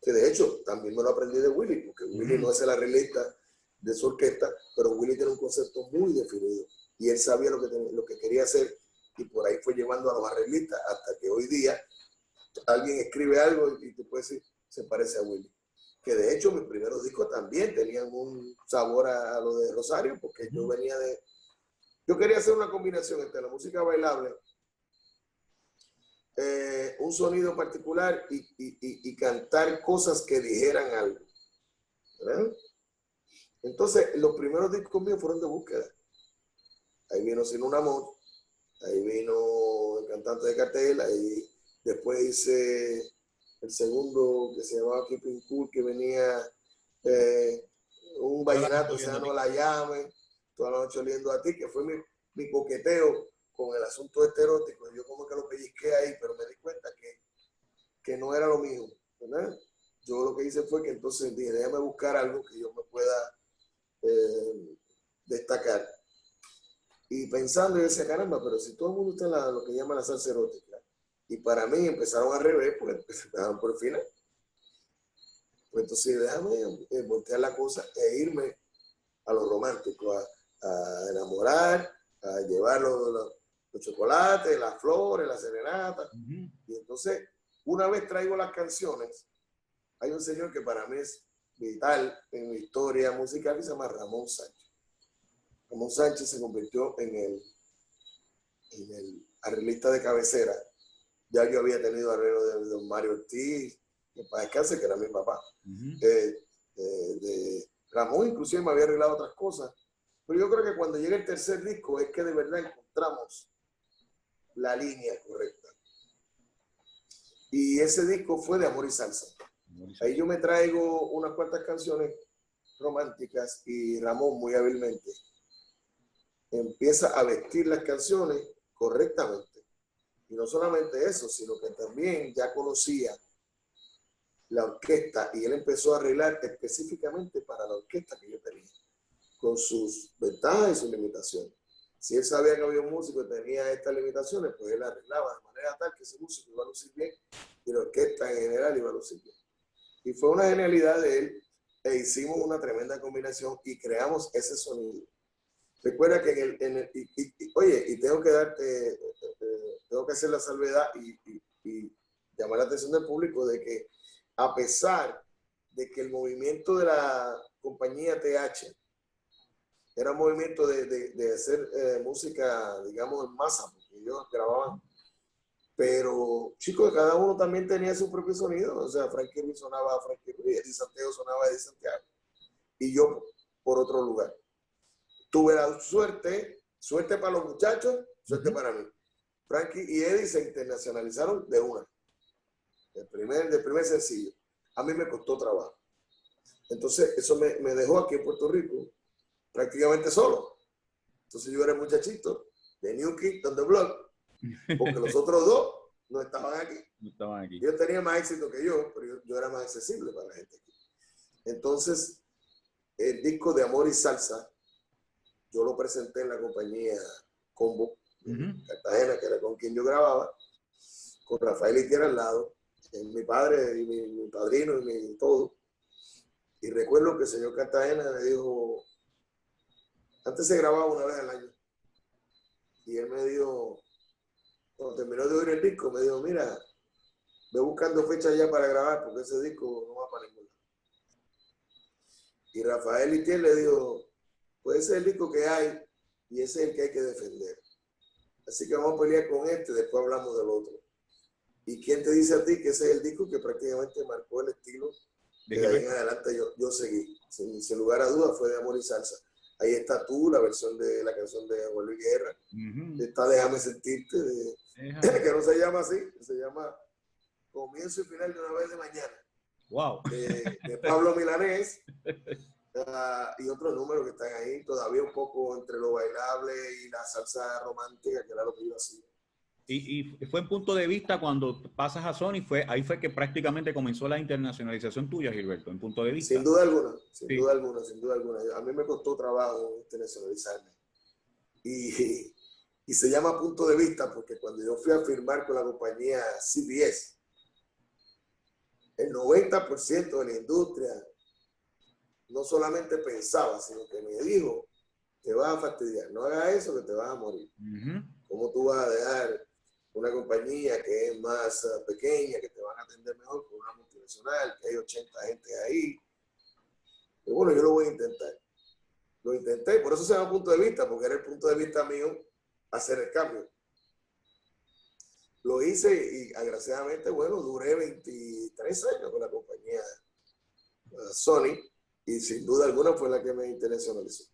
Que de hecho también me lo aprendí de Willy, porque Willy no es el arreglista de su orquesta, pero Willy tiene un concepto muy definido. Y él sabía lo que quería hacer y por ahí fue llevando a los arreglistas hasta que hoy día alguien escribe algo y tú puedes decir, se parece a Willy. Que de hecho mis primeros discos también tenían un sabor a lo de Rosario, porque yo venía yo quería hacer una combinación entre la música bailable, un sonido particular y cantar cosas que dijeran algo, ¿verdad? Entonces los primeros discos míos fueron de búsqueda. Ahí vino Sin un Amor, ahí vino El Cantante de Cartel, ahí después hice el segundo que se llamaba Keeping Cool, que venía un vallenato, o sea, No la llame, Toda la noche oliendo a ti, que fue mi coqueteo con el asunto erótico. Yo como que lo pellizqué ahí, pero me di cuenta que no era lo mío, ¿verdad? Yo lo que hice fue que entonces dije, déjame buscar algo que yo me pueda destacar. Y pensando, yo decía, caramba, pero si todo el mundo está en lo que llaman la salsa erótica, y para mí empezaron al revés, pues empezaron por el final. Pues entonces déjame voltear la cosa e irme a lo romántico, a enamorar, a llevar los chocolates, las flores, la serenata. Y entonces, una vez traigo las canciones, hay un señor que para mí es vital en mi historia musical que se llama Ramón Sánchez. Ramón Sánchez se convirtió en el arreglista de cabecera. Ya yo había tenido arreglo de don Mario Ortiz, que para descanse, que era mi papá. De Ramón inclusive me había arreglado otras cosas. Pero yo creo que cuando llega el tercer disco es que de verdad encontramos la línea correcta. Y ese disco fue de Amor y Salsa. Ahí yo me traigo unas cuantas canciones románticas y Ramón muy hábilmente empieza a vestir las canciones correctamente. Y no solamente eso, sino que también ya conocía la orquesta y él empezó a arreglar específicamente para la orquesta que yo tenía, con sus ventajas y sus limitaciones. Si él sabía que había un músico que tenía estas limitaciones, pues él arreglaba de manera tal que ese músico iba a lucir bien y la orquesta en general iba a lucir bien. Y fue una genialidad de él e hicimos una tremenda combinación y creamos ese sonido. Recuerda que oye, y tengo que tengo que hacer la salvedad y llamar la atención del público de que a pesar de que el movimiento de la compañía TH era un movimiento de hacer música, digamos, en masa, porque ellos grababan, pero chicos, cada uno también tenía su propio sonido, o sea, Frankie Ruiz sonaba a Frankie Ruiz, Eddie Santiago sonaba a Eddie Santiago, y yo por otro lugar. Tuve la suerte para los muchachos, suerte para mí. Frankie y Eddie se internacionalizaron de una, del primer sencillo. A mí me costó trabajo. Entonces, eso me dejó aquí en Puerto Rico prácticamente solo. Entonces, yo era el muchachito de New Kid on the Block, porque los otros dos no estaban aquí. No estaban aquí. Ellos tenían más éxito que yo, pero yo era más accesible para la gente aquí. Entonces, el disco de Amor y Salsa, yo lo presenté en la compañía Combo, Cartagena, que era con quien yo grababa, con Rafael Itier al lado, mi padre y mi padrino y mi todo. Y recuerdo que el señor Cartagena me dijo, antes se grababa una vez al año, y él me dijo, cuando terminó de oír el disco, me dijo, mira, ve buscando fechas ya para grabar, porque ese disco no va para ningún lado. Y Rafael Itier le dijo, pues ese es el disco que hay, y ese es el que hay que defender. Así que vamos a pelear con este, después hablamos del otro. ¿Y quién te dice a ti que ese es el disco que prácticamente marcó el estilo? Que de ahí en adelante yo seguí. Sin lugar a dudas fue de Amor y Salsa. Ahí está tú, la versión de la canción de Juan Luis Guerra. Está Déjame Sentirte, que no se llama así, se llama Comienzo y Final de una vez de mañana. Wow. De Pablo Milanés. Y otros números que están ahí, todavía un poco entre lo bailable y la salsa romántica, que era lo que yo hacía. Y fue en Punto de Vista cuando pasas a Sony, ahí fue que prácticamente comenzó la internacionalización tuya, Gilberto, en Punto de Vista. Sin duda alguna, sin duda alguna. A mí me costó trabajo internacionalizarme. Y se llama Punto de Vista porque cuando yo fui a firmar con la compañía CBS, el 90% de la industria no solamente pensaba, sino que me dijo, te vas a fastidiar, no hagas eso que te vas a morir. ¿Cómo tú vas a dejar una compañía que es más pequeña, que te van a atender mejor con una multinacional, que hay 80 gente ahí? Y bueno, yo lo voy a intentar. Lo intenté, por eso se llama Punto de Vista, porque era el punto de vista mío hacer el cambio. Lo hice y agraciadamente, bueno, duré 23 años con la compañía Sony y sin duda alguna fue la que me internacionalizó.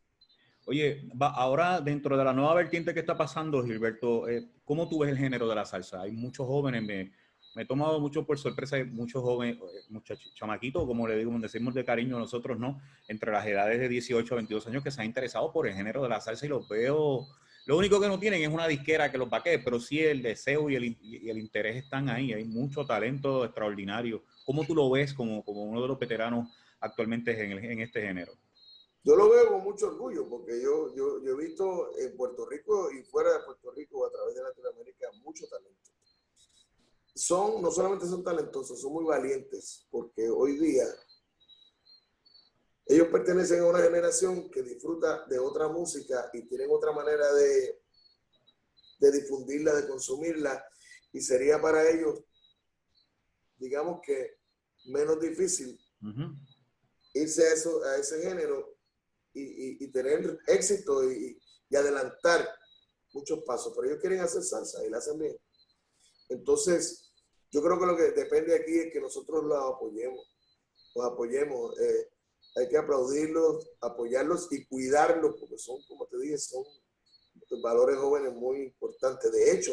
Oye, ahora dentro de la nueva vertiente que está pasando, Gilberto, ¿cómo tú ves el género de la salsa? Hay muchos jóvenes, me he tomado mucho por sorpresa, hay muchos jóvenes, muchachos, chamaquitos, como le digo, decimos de cariño a nosotros, ¿no? Entre las edades de 18 a 22 años que se han interesado por el género de la salsa y los veo. Lo único que no tienen es una disquera que los baquee, pero sí el deseo y el interés están ahí. Hay mucho talento extraordinario. ¿Cómo tú lo ves como uno de los veteranos actualmente en este género? Yo lo veo con mucho orgullo porque yo he visto en Puerto Rico y fuera de Puerto Rico a través de Latinoamérica mucho talento. No solamente son talentosos, son muy valientes porque hoy día ellos pertenecen a una generación que disfruta de otra música y tienen otra manera de difundirla, de consumirla y sería para ellos, digamos que menos difícil irse a ese género y tener éxito y adelantar muchos pasos, pero ellos quieren hacer salsa y la hacen bien. Entonces, yo creo que lo que depende aquí es que nosotros los apoyemos. Hay que aplaudirlos, apoyarlos y cuidarlos, porque son, como te dije, son valores jóvenes muy importantes. De hecho,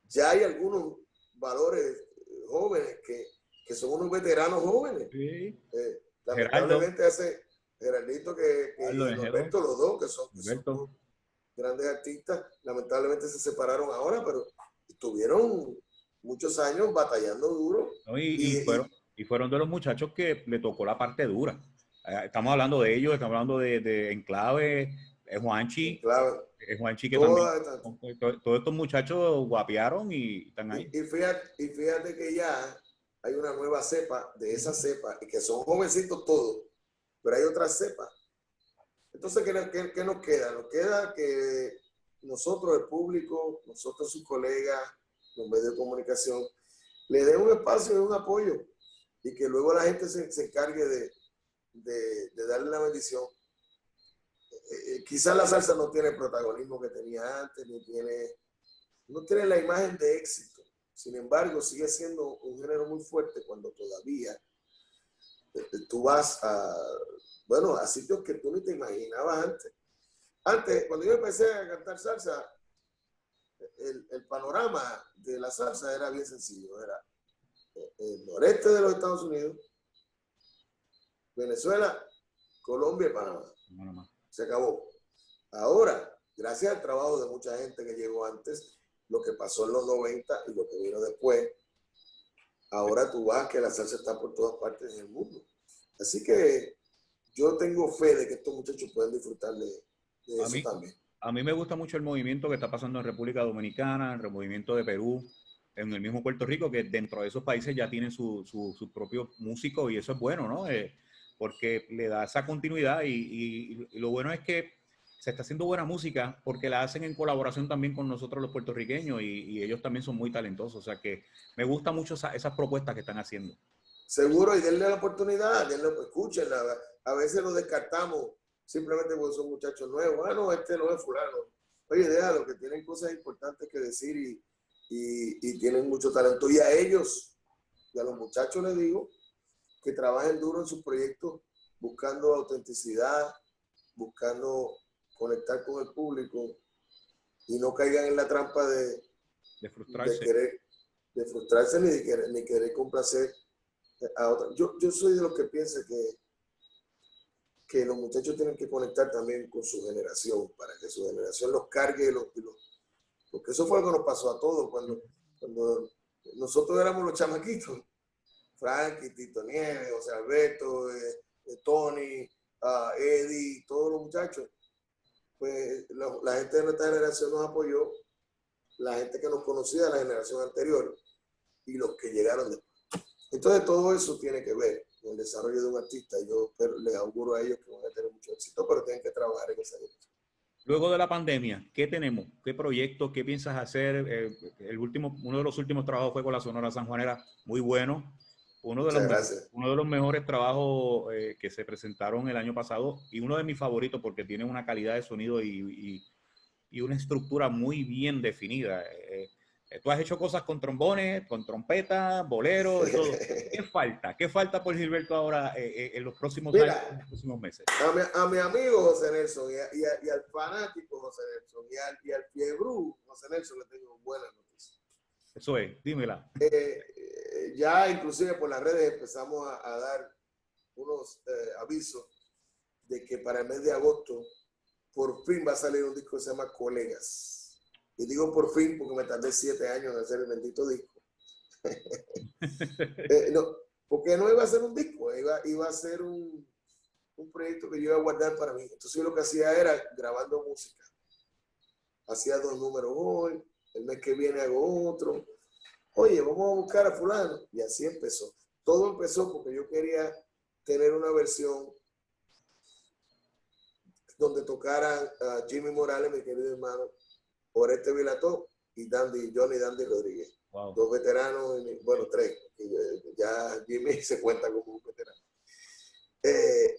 ya hay algunos valores jóvenes que son unos veteranos jóvenes. Sí. Lamentablemente hace Geraldito y Norberto, los dos, que son grandes artistas, lamentablemente se separaron ahora, pero estuvieron muchos años batallando duro. No, y fueron de los muchachos que le tocó la parte dura. Estamos hablando de ellos, estamos hablando de Enclave, Juanchi. Juanchi que también. Todos estos muchachos guapearon y están ahí. Y fíjate que ya hay una nueva cepa de esa cepa, y que son jovencitos todos, pero hay otra cepa. Entonces, ¿qué nos queda? Nos queda que nosotros, el público, nosotros, sus colegas, los medios de comunicación, le den un espacio y un apoyo, y que luego la gente se encargue de darle la bendición. Quizás la salsa no tiene el protagonismo que tenía antes, no tiene la imagen de éxito. Sin embargo, sigue siendo un género muy fuerte cuando todavía tú vas a sitios que tú ni te imaginabas antes. Antes, cuando yo empecé a cantar salsa, el panorama de la salsa era bien sencillo. Era el noreste de los Estados Unidos, Venezuela, Colombia y Panamá. Se acabó. Ahora, gracias al trabajo de mucha gente que llegó antes, lo que pasó en los 90 y lo que vino después, ahora tú vas que la salsa está por todas partes del mundo. Así que yo tengo fe de que estos muchachos pueden disfrutar de eso también. A mí me gusta mucho el movimiento que está pasando en República Dominicana, el movimiento de Perú, en el mismo Puerto Rico, que dentro de esos países ya tienen sus propios músicos y eso es bueno, ¿no? Porque le da esa continuidad y lo bueno es que se está haciendo buena música porque la hacen en colaboración también con nosotros los puertorriqueños y ellos también son muy talentosos. O sea que me gusta mucho esas propuestas que están haciendo. Seguro, y denle la oportunidad, escúchenla. A veces lo descartamos simplemente porque son muchachos nuevos. Ah, no, este no es fulano. Oye, déjalo, que tienen cosas importantes que decir y tienen mucho talento. Y a ellos, y a los muchachos les digo, que trabajen duro en sus proyectos, buscando autenticidad, buscando conectar con el público y no caigan en la trampa de frustrarse. De frustrarse ni querer complacer a otros. Yo soy de los que piensa que los muchachos tienen que conectar también con su generación, para que su generación los cargue, porque eso fue lo que nos pasó a todos cuando nosotros éramos los chamaquitos. Frankie, Tito Nieves, José Alberto, Tony, Eddie, todos los muchachos. Pues la gente de nuestra generación nos apoyó, la gente que nos conocía de la generación anterior y los que llegaron después. Entonces todo eso tiene que ver con el desarrollo de un artista. Yo les auguro a ellos que van a tener mucho éxito, pero tienen que trabajar en esa dirección. Luego de la pandemia, ¿qué tenemos? ¿Qué proyectos? ¿Qué piensas hacer? Uno de los últimos trabajos fue con la Sonora Sanjuanera, muy bueno. Uno de los mejores trabajos que se presentaron el año pasado y uno de mis favoritos porque tiene una calidad de sonido y una estructura muy bien definida. Tú has hecho cosas con trombones, con trompeta, bolero, de todo. ¿Qué falta? ¿Qué falta por Gilberto ahora en los próximos años, en los próximos meses? A mi amigo José Nelson y al fanático José Nelson y al fiebrú José Nelson le tengo buenas noticias. Eso es, dímela. Ya inclusive por las redes empezamos a dar unos avisos de que para el mes de agosto por fin va a salir un disco que se llama Colegas. Y digo por fin porque me tardé 7 años en hacer el bendito disco. No, porque no iba a ser un disco, iba a ser un proyecto que yo iba a guardar para mí. Entonces yo lo que hacía era grabando música. Hacía 2 números hoy, el mes que viene hago otro. Oye, vamos a buscar a fulano. Y así empezó. Todo empezó porque yo quería tener una versión donde tocaran a Jimmy Morales, mi querido hermano, Oreste Vilató y Johnny Dandy Rodríguez. Wow. 2 veteranos, bueno, 3. Ya Jimmy se cuenta como un veterano.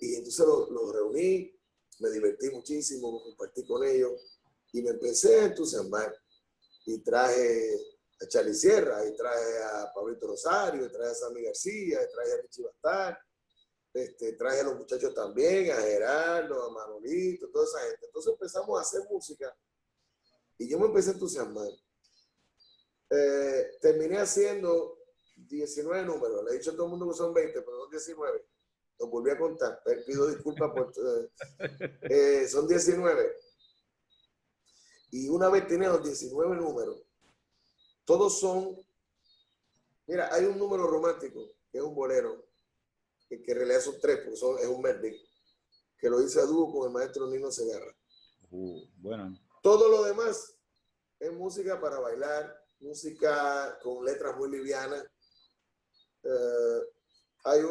Y entonces los reuní, me divertí muchísimo, compartí con ellos y me empecé a entusiasmar. Y traje a Charlie Sierra, y traje a Pablito Rosario, y traje a Sammy García, y traje a Richie Bastar, traje a los muchachos también, a Gerardo, a Manolito, toda esa gente. Entonces empezamos a hacer música y yo me empecé a entusiasmar. Terminé haciendo 19 números. Le he dicho a todo el mundo que son 20, pero son 19. Los volví a contar. Pido disculpas por... son 19. Y una vez tenía los 19 números, todos son... Mira, hay un número romántico, que es un bolero, que en realidad son 3, porque es un medley, que lo hice a dúo con el maestro Nino Segarra. Bueno. Todo lo demás es música para bailar, música con letras muy livianas. Hay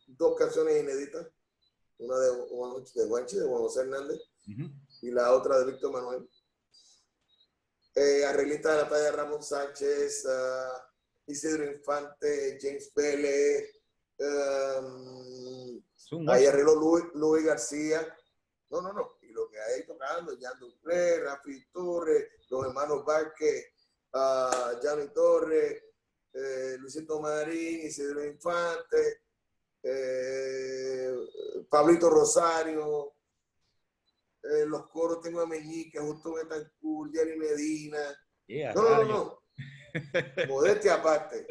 2 canciones inéditas, una de Juanchi, de Juan José Hernández, y la otra de Víctor Manuel. Arreglista de la talla de Ramón Sánchez, Isidro Infante, James Vélez, ahí arregló Luis García. No. Y lo que hay tocando, Jan Dupré, Rafi Torres, los hermanos Vázquez, Gianni Torres, Luisito Marín, Isidro Infante, Pablito Rosario, los coros tengo a Meñique, Justo Betancourt, Jerry Medina. Yeah, No. Modestia aparte.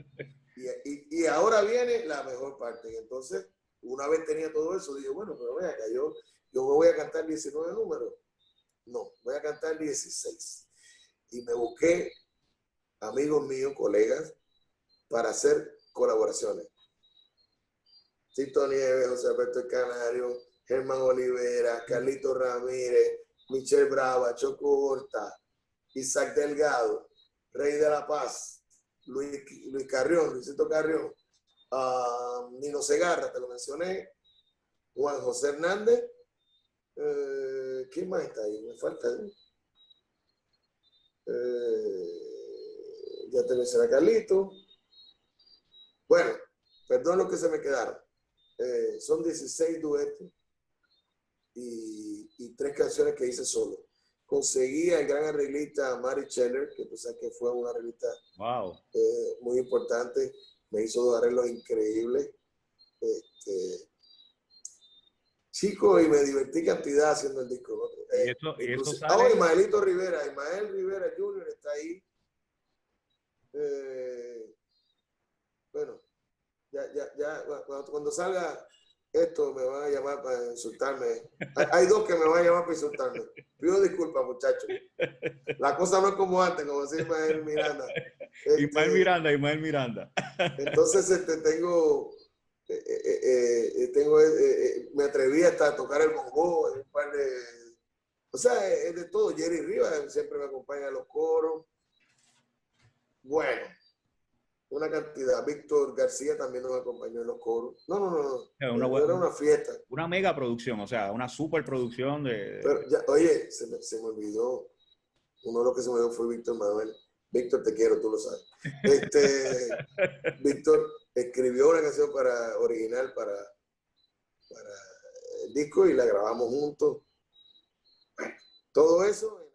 Y ahora viene la mejor parte. Y entonces, una vez tenía todo eso, dije, bueno, pero vea acá, yo me voy a cantar 19 números. No, voy a cantar 16. Y me busqué amigos míos, colegas, para hacer colaboraciones. Tito Nieves, José Alberto Canario, Germán Olivera, Carlito Ramírez, Michelle Brava, Choco Horta, Isaac Delgado, Rey de la Paz, Luis Carrión, Luisito Carrión, Nino Segarra, te lo mencioné, Juan José Hernández, ¿quién más está ahí? Me falta. Ya te mencioné a Carlito. Bueno, perdón lo que se me quedaron. Son 16 duetos y 3 canciones que hice solo. Conseguí al gran arreglista Mari Scheller, que tú sabes que fue una arreglista muy importante. Me hizo 2 arreglos increíbles. Chico, y me divertí cantidad haciendo el disco, ¿no? Y eso sale... Ismael Rivera Jr. está ahí. Bueno, ya, cuando salga esto me van a llamar para insultarme. Hay 2 que me van a llamar para insultarme. Pido disculpas, muchachos. La cosa no es como antes, como decía Ismael Miranda. Ismael Miranda. Entonces me atreví hasta a tocar el bongo, un par de... O sea, es de todo. Jerry Rivas siempre me acompaña en los coros. Bueno, una cantidad. Víctor García también nos acompañó en los coros. No. Era una fiesta. Una mega producción, o sea, una super producción de... Pero ya, oye, se me olvidó. Uno de los que se me olvidó fue Víctor Manuel. Víctor, te quiero, tú lo sabes. Víctor escribió una canción original para el disco y la grabamos juntos. Todo eso